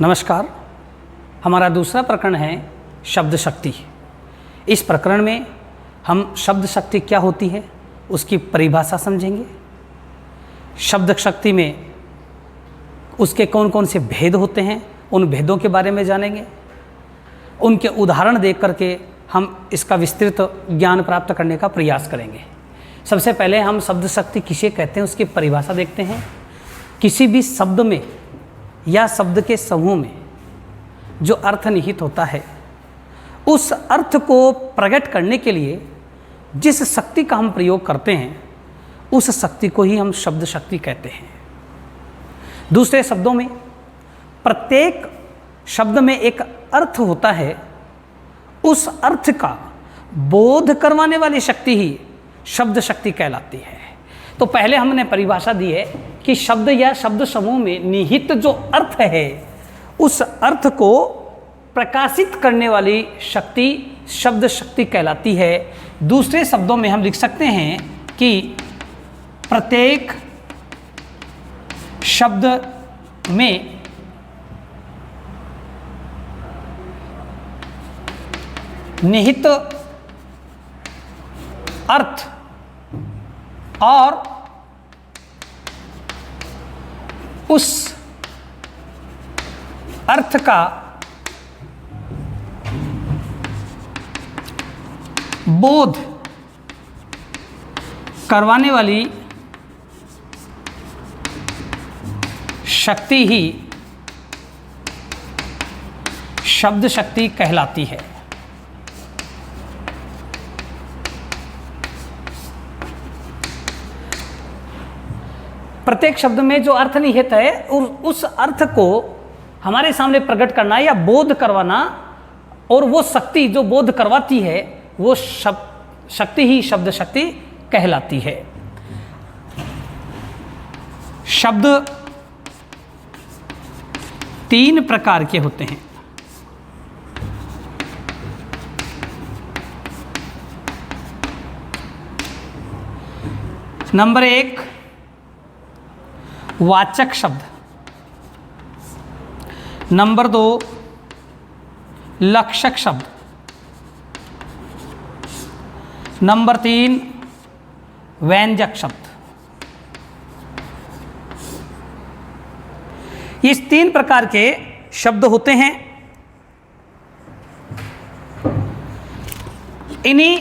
नमस्कार। हमारा दूसरा प्रकरण है शब्द शक्ति। इस प्रकरण में हम शब्द शक्ति क्या होती है उसकी परिभाषा समझेंगे। शब्द शक्ति में उसके कौन कौन से भेद होते हैं उन भेदों के बारे में जानेंगे। उनके उदाहरण देख करके हम इसका विस्तृत ज्ञान प्राप्त करने का प्रयास करेंगे। सबसे पहले हम शब्द शक्ति किसे कहते हैं उसकी परिभाषा देखते हैं। किसी भी शब्द में या शब्द के समूह में जो अर्थ निहित होता है उस अर्थ को प्रकट करने के लिए जिस शक्ति का हम प्रयोग करते हैं उस शक्ति को ही हम शब्द शक्ति कहते हैं। दूसरे शब्दों में प्रत्येक शब्द में एक अर्थ होता है, उस अर्थ का बोध करवाने वाली शक्ति ही शब्द शक्ति कहलाती है। तो पहले हमने परिभाषा दी है कि शब्द या शब्द समूह में निहित जो अर्थ है उस अर्थ को प्रकाशित करने वाली शक्ति शब्द शक्ति कहलाती है। दूसरे शब्दों में हम लिख सकते हैं कि प्रत्येक शब्द में निहित अर्थ और उस अर्थ का बोध करवाने वाली शक्ति ही शब्द शक्ति कहलाती है। प्रत्येक शब्द में जो अर्थ निहित है उस अर्थ को हमारे सामने प्रकट करना या बोध करवाना, और वो शक्ति जो बोध करवाती है वो शक्ति ही शब्द शक्ति कहलाती है। शब्द तीन प्रकार के होते हैं। नंबर एक, वाचक शब्द। नंबर दो, लक्षक शब्द। नंबर तीन, व्यंजक शब्द। इस तीन प्रकार के शब्द होते हैं। इन्हीं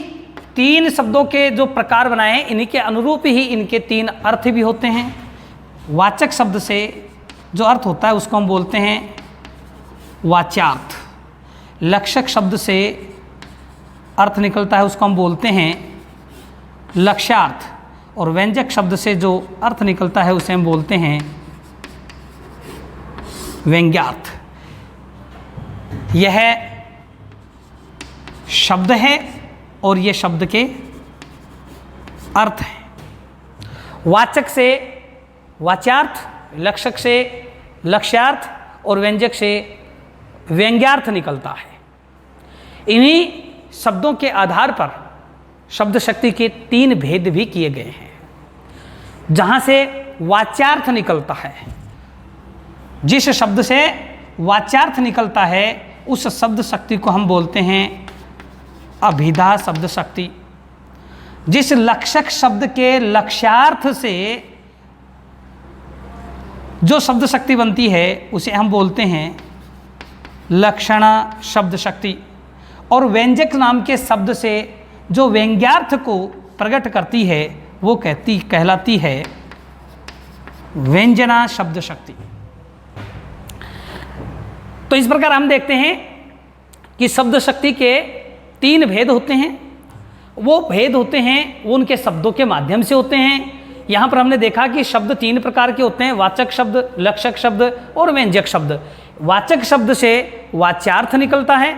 तीन शब्दों के जो प्रकार बनाए हैं इन्हीं के अनुरूप ही इनके तीन अर्थ भी होते हैं। वाचक शब्द से जो अर्थ होता है उसको हम बोलते हैं वाच्यार्थ। लक्षक शब्द से अर्थ निकलता है उसको हम बोलते हैं लक्ष्यार्थ। और व्यंजक शब्द से जो अर्थ निकलता है उसे हम बोलते हैं व्यंग्यार्थ। यह शब्द है और यह शब्द के अर्थ हैं। वाचक से वाच्यार्थ, लक्षक से लक्ष्यार्थ और व्यंजक से व्यंग्यार्थ निकलता है। इन्हीं शब्दों के आधार पर शब्द शक्ति के तीन भेद भी किए गए हैं। जहाँ से वाच्यार्थ निकलता है, जिस शब्द से वाच्यार्थ निकलता है उस शब्द शक्ति को हम बोलते हैं अभिधा शब्द शक्ति। जिस लक्षक शब्द के लक्ष्यार्थ से जो शब्द शक्ति बनती है उसे हम बोलते हैं लक्षणा शब्द शक्ति। और व्यंजक नाम के शब्द से जो व्यंग्यार्थ को प्रकट करती है वो कहलाती है व्यंजना शब्द शक्ति। तो इस प्रकार हम देखते हैं कि शब्द शक्ति के तीन भेद होते हैं। वो भेद होते हैं वो उनके शब्दों के माध्यम से होते हैं। यहाँ पर हमने देखा कि शब्द तीन प्रकार के होते हैं, वाचक शब्द, लक्षक शब्द और व्यंजक शब्द। वाचक शब्द से वाच्यार्थ निकलता है,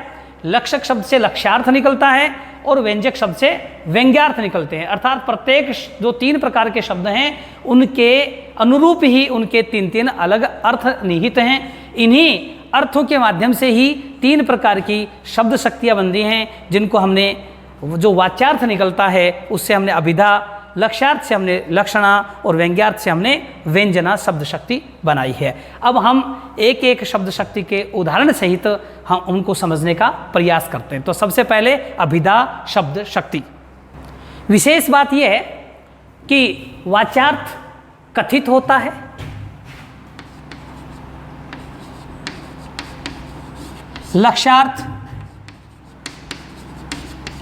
लक्षक शब्द से लक्ष्यार्थ निकलता है और व्यंजक शब्द से व्यंग्यार्थ निकलते हैं। अर्थात प्रत्येक जो तीन प्रकार के शब्द हैं उनके अनुरूप ही उनके तीन तीन अलग अर्थ निहित हैं। इन्हीं अर्थों के माध्यम से ही तीन प्रकार की शब्द शक्तियाँ बनती हैं, जिनको हमने जो वाच्यार्थ निकलता है उससे हमने अभिधा लक्ष्यार्थ से हमने लक्षणा और व्यंग्यार्थ से हमने व्यंजना शब्द शक्ति बनाई है। अब हम एक एक शब्द शक्ति के उदाहरण सहित हम उनको समझने का प्रयास करते हैं। तो सबसे पहले अभिधा शब्द शक्ति। विशेष बात यह है कि वाच्यार्थ कथित होता है, लक्ष्यार्थ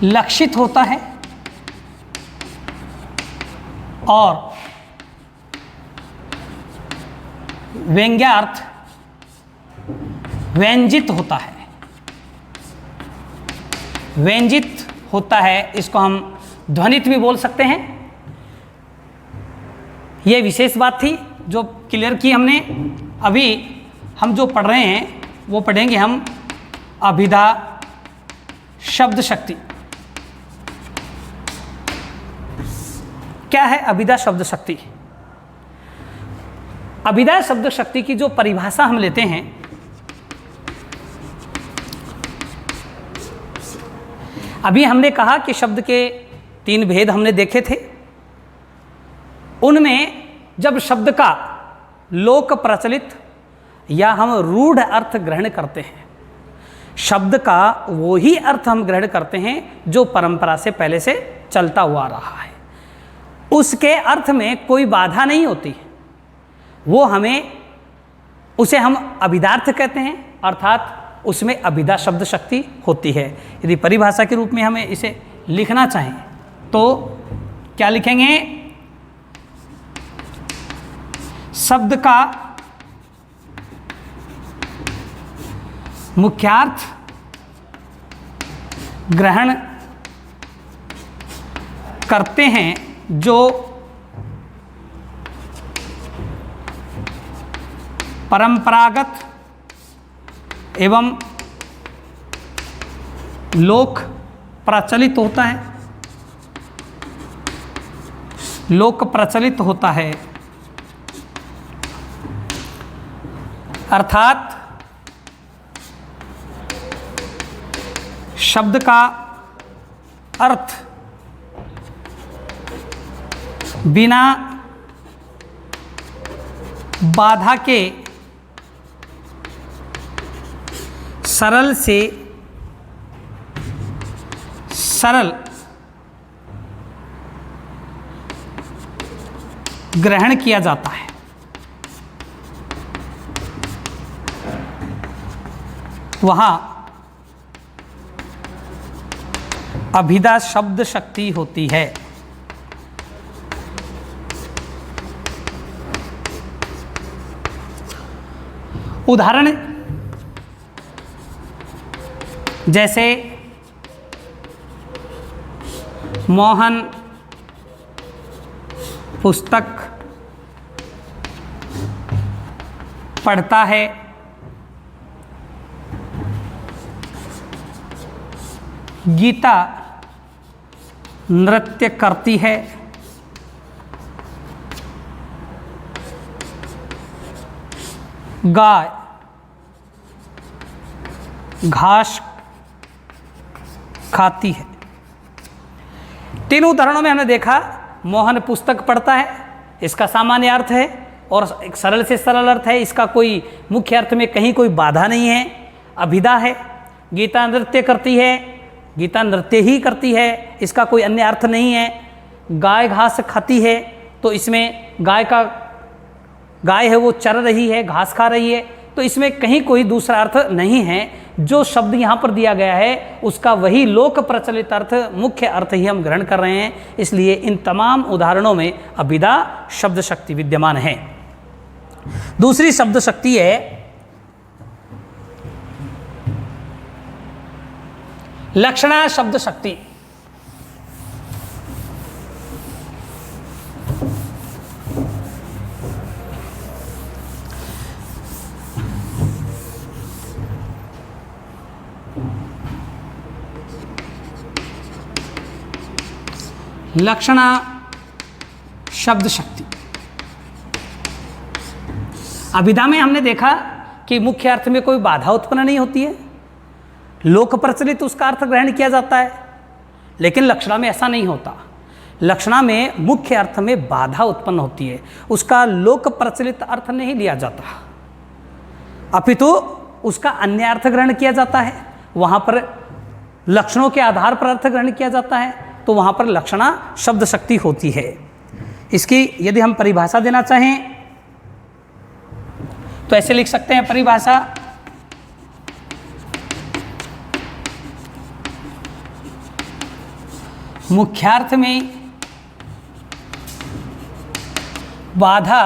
लक्षित होता है और व्यंग्यार्थ व्यंजित होता है। व्यंजित होता है, इसको हम ध्वनित भी बोल सकते हैं। यह विशेष बात थी जो क्लियर की हमने। अभी हम जो पढ़ रहे हैं वो पढ़ेंगे हम अभिधा शब्द शक्ति। क्या है अभिधा शब्द शक्ति? अभिधा शब्द शक्ति की जो परिभाषा हम लेते हैं, अभी हमने कहा कि शब्द के 3 भेद हमने देखे थे। उनमें जब शब्द का लोक प्रचलित या हम रूढ़ अर्थ ग्रहण करते हैं, शब्द का वो ही अर्थ हम ग्रहण करते हैं जो परंपरा से पहले से चलता हुआ रहा है, उसके अर्थ में कोई बाधा नहीं होती, वो उसे हम अभिधार्थ कहते हैं, अर्थात उसमें अभिधा शब्द शक्ति होती है। यदि परिभाषा के रूप में हमें इसे लिखना चाहें तो क्या लिखेंगे? शब्द का मुख्यार्थ ग्रहण करते हैं जो परंपरागत एवं लोक प्रचलित होता है, लोक प्रचलित होता है, अर्थात शब्द का अर्थ बिना बाधा के सरल से सरल ग्रहण किया जाता है। वहाँ अभिधा शब्द शक्ति होती है। उदाहरण जैसे मोहन पुस्तक पढ़ता है, गीता नृत्य करती है, गाय घास खाती है। तीनों उदाहरणों में हमने देखा मोहन पुस्तक पढ़ता है, इसका सामान्य अर्थ है और एक सरल से सरल अर्थ है, इसका कोई मुख्य अर्थ में कहीं कोई बाधा नहीं है, अभिधा है। गीता नृत्य करती है, गीता नृत्य ही करती है, इसका कोई अन्य अर्थ नहीं है। गाय घास खाती है, तो इसमें गाय है वो चर रही है, घास खा रही है, तो इसमें कहीं कोई दूसरा अर्थ नहीं है। जो शब्द यहाँ पर दिया गया है उसका वही लोक प्रचलित अर्थ, मुख्य अर्थ ही हम ग्रहण कर रहे हैं। इसलिए इन तमाम उदाहरणों में अभिधा शब्द शक्ति विद्यमान है। दूसरी शब्द शक्ति है लक्षणा शब्द शक्ति। लक्षणा शब्द शक्ति अभिधा में हमने देखा कि मुख्य अर्थ में कोई बाधा उत्पन्न नहीं होती है, लोक प्रचलित उसका अर्थ ग्रहण किया जाता है। लेकिन लक्षणा में ऐसा नहीं होता। लक्षणा में मुख्य अर्थ में बाधा उत्पन्न होती है, उसका लोक प्रचलित अर्थ नहीं लिया जाता, अपितु उसका अन्य अर्थ ग्रहण किया जाता है। वहाँ पर लक्षणों के आधार पर अर्थ ग्रहण किया जाता है, तो वहाँ पर लक्षणा शब्द शक्ति होती है। इसकी यदि हम परिभाषा देना चाहें तो ऐसे लिख सकते हैं परिभाषा, मुख्यार्थ में बाधा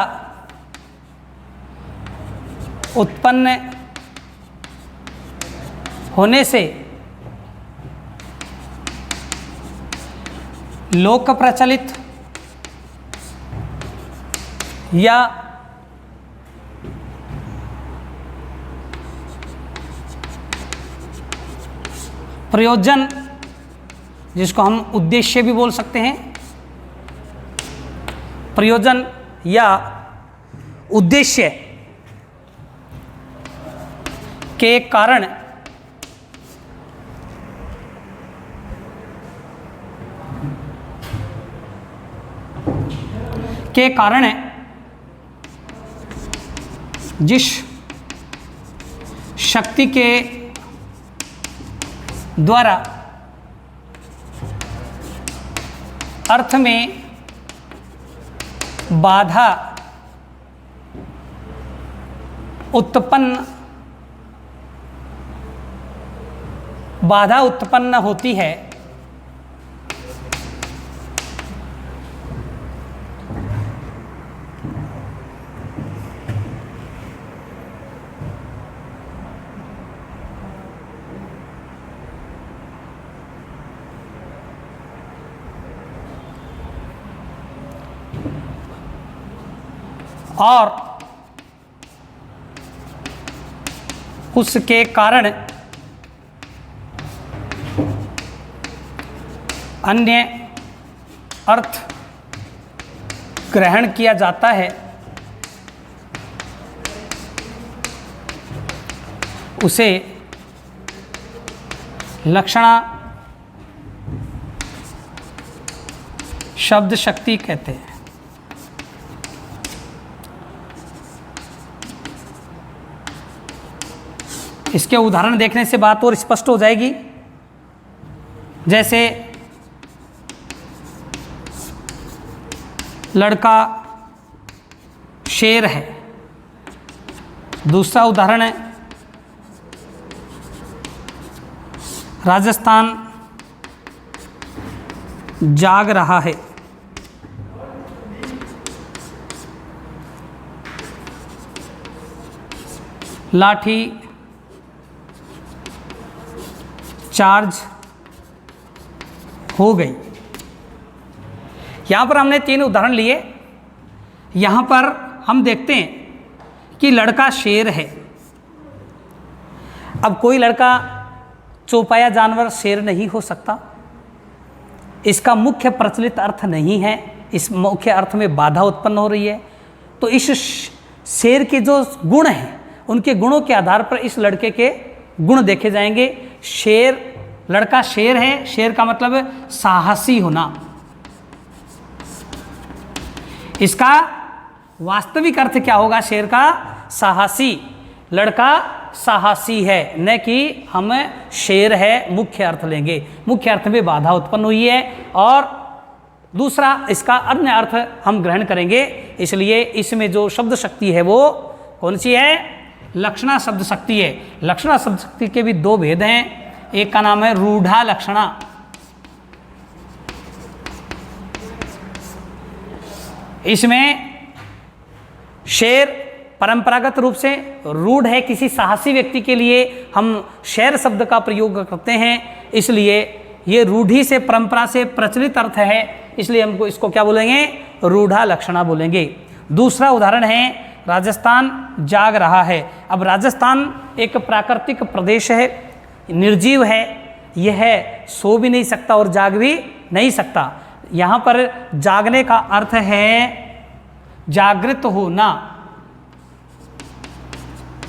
उत्पन्न होने से लोक प्रचलित या प्रयोजन, जिसको हम उद्देश्य भी बोल सकते हैं, प्रयोजन या उद्देश्य के कारण जिस शक्ति के द्वारा अर्थ में बाधा उत्पन्न होती है, और उसके कारण अन्य अर्थ ग्रहण किया जाता है, उसे लक्षणा शब्द शक्ति कहते हैं। इसके उदाहरण देखने से बात और स्पष्ट हो जाएगी। जैसे लड़का शेर है। दूसरा उदाहरण है राजस्थान जाग रहा है। लाठी चार्ज हो गई। यहाँ पर हमने 3 उदाहरण लिए। यहाँ पर हम देखते हैं कि लड़का शेर है। अब कोई लड़का चौपाया जानवर शेर नहीं हो सकता, इसका मुख्य प्रचलित अर्थ नहीं है, इस मुख्य अर्थ में बाधा उत्पन्न हो रही है। तो इस शेर के जो गुण हैं, उनके गुणों के आधार पर इस लड़के के गुण देखे जाएंगे। लड़का शेर है, शेर का मतलब साहसी होना। इसका वास्तविक अर्थ क्या होगा? शेर का साहसी, लड़का साहसी है, न कि हम शेर है मुख्य अर्थ लेंगे। मुख्य अर्थ में बाधा उत्पन्न हुई है और दूसरा इसका अन्य अर्थ हम ग्रहण करेंगे। इसलिए इसमें जो शब्द शक्ति है वो कौन सी है? लक्षणा शब्द शक्ति है। लक्षणा शब्द शक्ति के भी 2 भेद हैं। एक का नाम है रूढ़ा लक्षणा। इसमें शेर परंपरागत रूप से रूढ़ है, किसी साहसी व्यक्ति के लिए हम शेर शब्द का प्रयोग करते हैं। इसलिए ये रूढ़ी से, परंपरा से प्रचलित अर्थ है, इसलिए हमको इसको क्या बोलेंगे? रूढ़ा लक्षणा बोलेंगे। दूसरा उदाहरण है राजस्थान जाग रहा है। अब राजस्थान एक प्राकृतिक प्रदेश है, निर्जीव है, यह सो भी नहीं सकता और जाग भी नहीं सकता। यहाँ पर जागने का अर्थ है जागृत होना,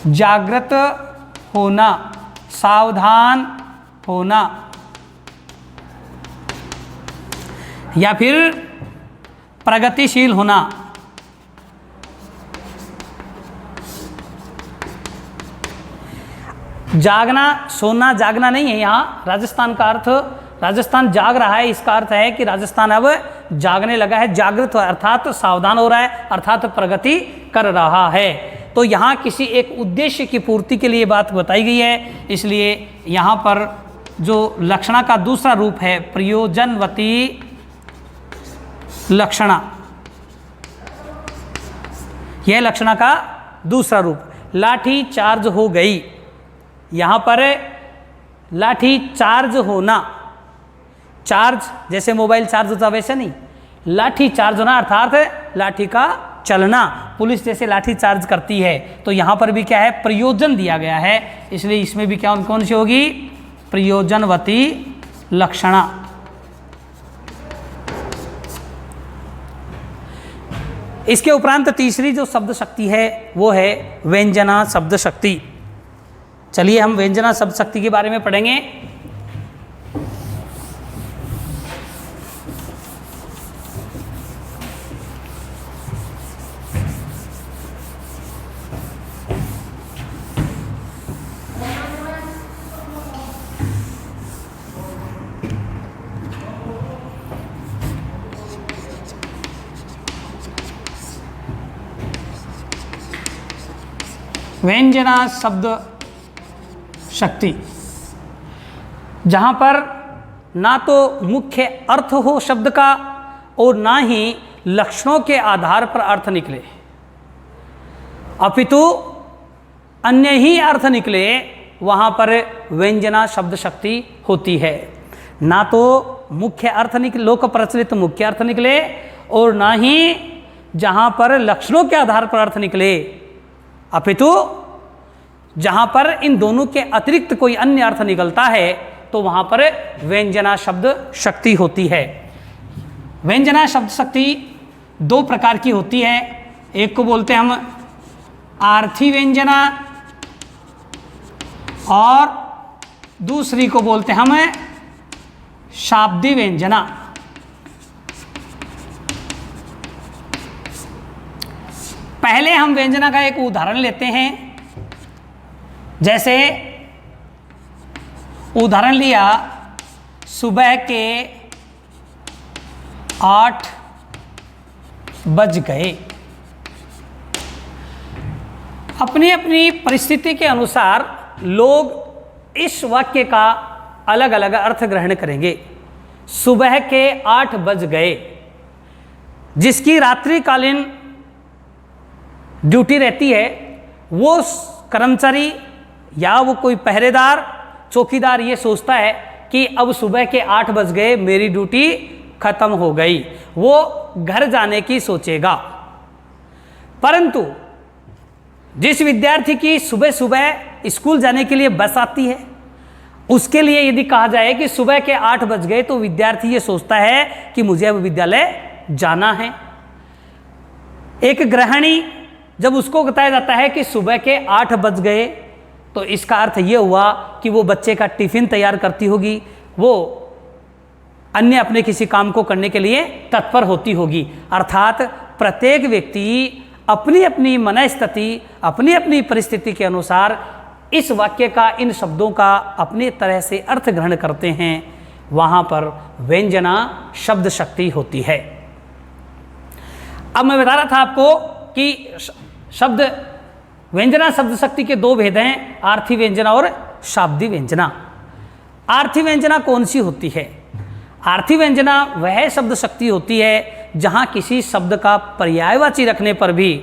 जागृत होना, सावधान होना। या फिर प्रगतिशील होना। जागना, सोना जागना नहीं है यहाँ। राजस्थान का अर्थ, राजस्थान जाग रहा है, इसका अर्थ है कि राजस्थान अब जागने लगा है, जागृत अर्थात सावधान हो रहा है, अर्थात प्रगति कर रहा है। तो यहाँ किसी एक उद्देश्य की पूर्ति के लिए बात बताई गई है, इसलिए यहाँ पर जो लक्षणा का दूसरा रूप है प्रयोजनवती लक्षणा, यह लक्षणा का दूसरा रूप। लाठी चार्ज हो गई, यहाँ पर लाठी चार्ज होना, चार्ज जैसे मोबाइल चार्ज होता वैसे नहीं, लाठी चार्ज होना अर्थात लाठी का चलना। पुलिस जैसे लाठी चार्ज करती है, तो यहाँ पर भी क्या है, प्रयोजन दिया गया है, इसलिए इसमें भी क्या कौन सी होगी, प्रयोजनवती लक्षणा। इसके उपरांत तीसरी जो शब्द शक्ति है वो है व्यंजना शब्द शक्ति। चलिए हम व्यंजना शब्द शक्ति के बारे में पढ़ेंगे। व्यंजना शब्द शक्ति, जहाँ पर ना तो मुख्य अर्थ हो शब्द का और ना ही लक्षणों के आधार पर अर्थ निकले, अपितु अन्य ही अर्थ निकले, वहाँ पर व्यंजना शब्द शक्ति होती है। ना तो मुख्य अर्थ निकले, लोक प्रचलित मुख्य अर्थ निकले, और ना ही जहाँ पर लक्षणों के आधार पर अर्थ निकले, अपितु जहाँ पर इन दोनों के अतिरिक्त कोई अन्य अर्थ निकलता है तो वहाँ पर व्यंजना शब्द शक्ति होती है। व्यंजना शब्द शक्ति दो प्रकार की होती है, एक को बोलते हैं हम आर्थी व्यंजना और दूसरी को बोलते हैं हम शाब्दी व्यंजना। पहले हम व्यंजना का एक उदाहरण लेते हैं। जैसे उदाहरण लिया, सुबह के 8 बज गए। अपनी अपनी परिस्थिति के अनुसार लोग इस वाक्य का अलग अलग अर्थ ग्रहण करेंगे। सुबह के 8 बज गए, जिसकी रात्रिकालीन ड्यूटी रहती है, वो कर्मचारी या वो कोई पहरेदार चौकीदार ये सोचता है कि अब सुबह के 8 बज गए, मेरी ड्यूटी खत्म हो गई, वो घर जाने की सोचेगा। परंतु जिस विद्यार्थी की सुबह सुबह स्कूल जाने के लिए बस आती है, उसके लिए यदि कहा जाए कि सुबह के 8 बज गए, तो विद्यार्थी ये सोचता है कि मुझे अब विद्यालय जाना है। एक गृहिणी जब उसको बताया जाता है कि सुबह के 8 बज गए, तो इसका अर्थ ये हुआ कि वो बच्चे का टिफिन तैयार करती होगी, वो अन्य अपने किसी काम को करने के लिए तत्पर होती होगी। अर्थात प्रत्येक व्यक्ति अपनी अपनी मनस्थिति, अपनी अपनी परिस्थिति के अनुसार इस वाक्य का, इन शब्दों का अपनी तरह से अर्थ ग्रहण करते हैं। वहाँ पर व्यंजना शब्द शक्ति होती है। अब मैं बता रहा था आपको कि शब्द व्यंजना शब्द शक्ति के दो भेद हैं, आर्थी व्यंजना और शाब्दी व्यंजना। आर्थी व्यंजना कौन सी होती है? आर्थी व्यंजना वह शब्द शक्ति होती है जहाँ किसी शब्द का पर्यायवाची रखने पर भी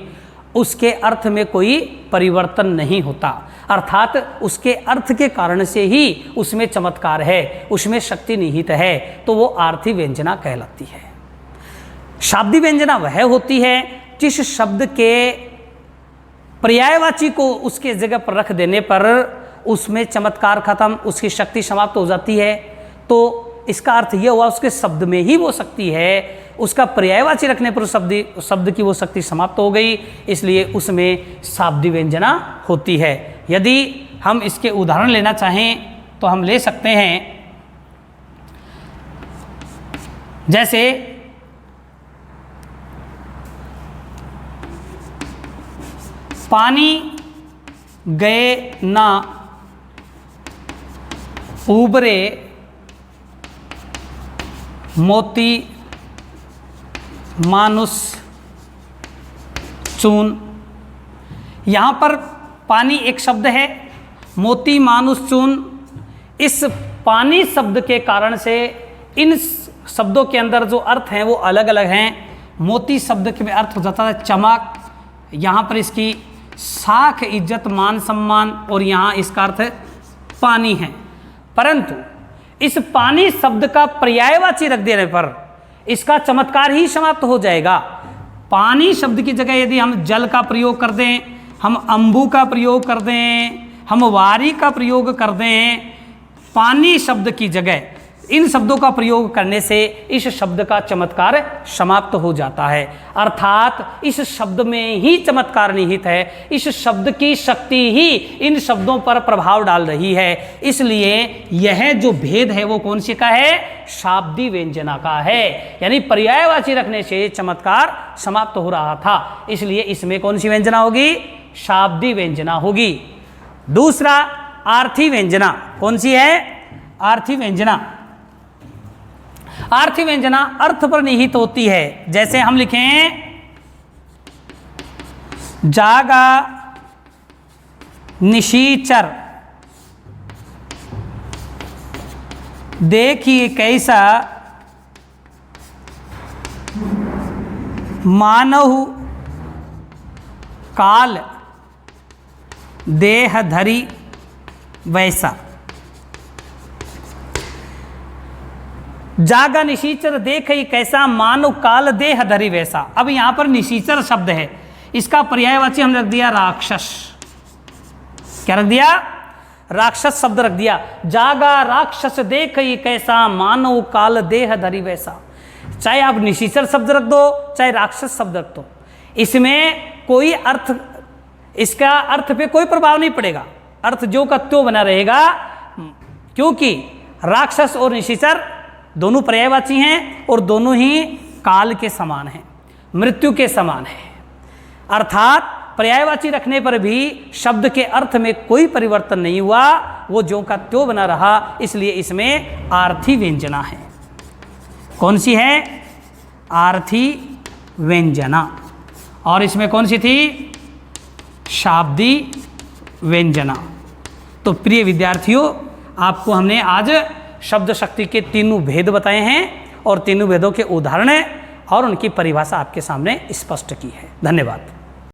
उसके अर्थ में कोई परिवर्तन नहीं होता, अर्थात उसके अर्थ के कारण से ही उसमें चमत्कार है, उसमें शक्ति निहित है, तो वो आर्थी व्यंजना कहलाती है। शाब्दी व्यंजना वह होती है जिस शब्द के पर्यायवाची को उसके जगह पर रख देने पर उसमें चमत्कार खत्म, उसकी शक्ति समाप्त हो जाती है। तो इसका अर्थ यह हुआ उसके शब्द में ही वो शक्ति है, उसका पर्यायवाची रखने पर शब्द की वो शक्ति समाप्त हो गई, इसलिए उसमें शाब्दी व्यंजना होती है। यदि हम इसके उदाहरण लेना चाहें तो हम ले सकते हैं। जैसे पानी गए ना उबरे मोती मानुष चून। यहाँ पर पानी एक शब्द है, मोती मानुष चून। इस पानी शब्द के कारण से इन शब्दों के अंदर जो अर्थ हैं वो अलग अलग हैं। मोती शब्द के अर्थ हो जाता है चमक, यहाँ पर इसकी साख इज्जत मान सम्मान, और यहाँ इसका अर्थ पानी है। परंतु इस पानी शब्द का पर्यायवाची रख देने पर इसका चमत्कार ही समाप्त हो जाएगा। पानी शब्द की जगह यदि हम जल का प्रयोग कर दें, हम अम्बु का प्रयोग कर दें, हम वारी का प्रयोग कर दें, पानी शब्द की जगह इन शब्दों का प्रयोग करने से इस शब्द का चमत्कार समाप्त हो जाता है। अर्थात इस शब्द में ही चमत्कार निहित है, इस शब्द की शक्ति ही इन शब्दों पर प्रभाव डाल रही है। इसलिए यह जो भेद है वो कौन सी का है? शाब्दी व्यंजना का है। यानी पर्यायवाची रखने से चमत्कार समाप्त हो रहा था, इसलिए इसमें कौन सी व्यंजना होगी? शाब्दी व्यंजना होगी। दूसरा आर्थी व्यंजना। कौन सी है? आर्थी व्यंजना। आर्थी व्यंजना अर्थ पर निहित होती है। जैसे हम लिखें जागा निशीचर देखिए कैसा मानव काल देह धरी वैसा। जागा निशीचर देखई कैसा मानव काल देह धरी वैसा। अब यहाँ पर निशीचर शब्द है, इसका पर्यायवाची हमने रख दिया राक्षस। क्या रख दिया? राक्षस शब्द रख दिया। जागा राक्षस देखई कैसा मानव काल देह धरी वैसा। चाहे आप निशीचर शब्द रख दो, चाहे राक्षस शब्द रख दो, इसमें कोई अर्थ, इसका अर्थ पे कोई प्रभाव नहीं पड़ेगा। अर्थ जो का त्यों बना रहेगा, क्योंकि राक्षस और निशीचर दोनों पर्यायवाची हैं और दोनों ही काल के समान हैं, मृत्यु के समान है। अर्थात पर्यायवाची रखने पर भी शब्द के अर्थ में कोई परिवर्तन नहीं हुआ, वो ज्यों का त्यों बना रहा। इसलिए इसमें आर्थी व्यंजना है। कौन सी है? आर्थी व्यंजना। और इसमें कौन सी थी? शाब्दी व्यंजना। तो प्रिय विद्यार्थियों, आपको हमने आज शब्द शक्ति के तीनों भेद बताए हैं और तीनों भेदों के उदाहरण और उनकी परिभाषा आपके सामने स्पष्ट की है। धन्यवाद।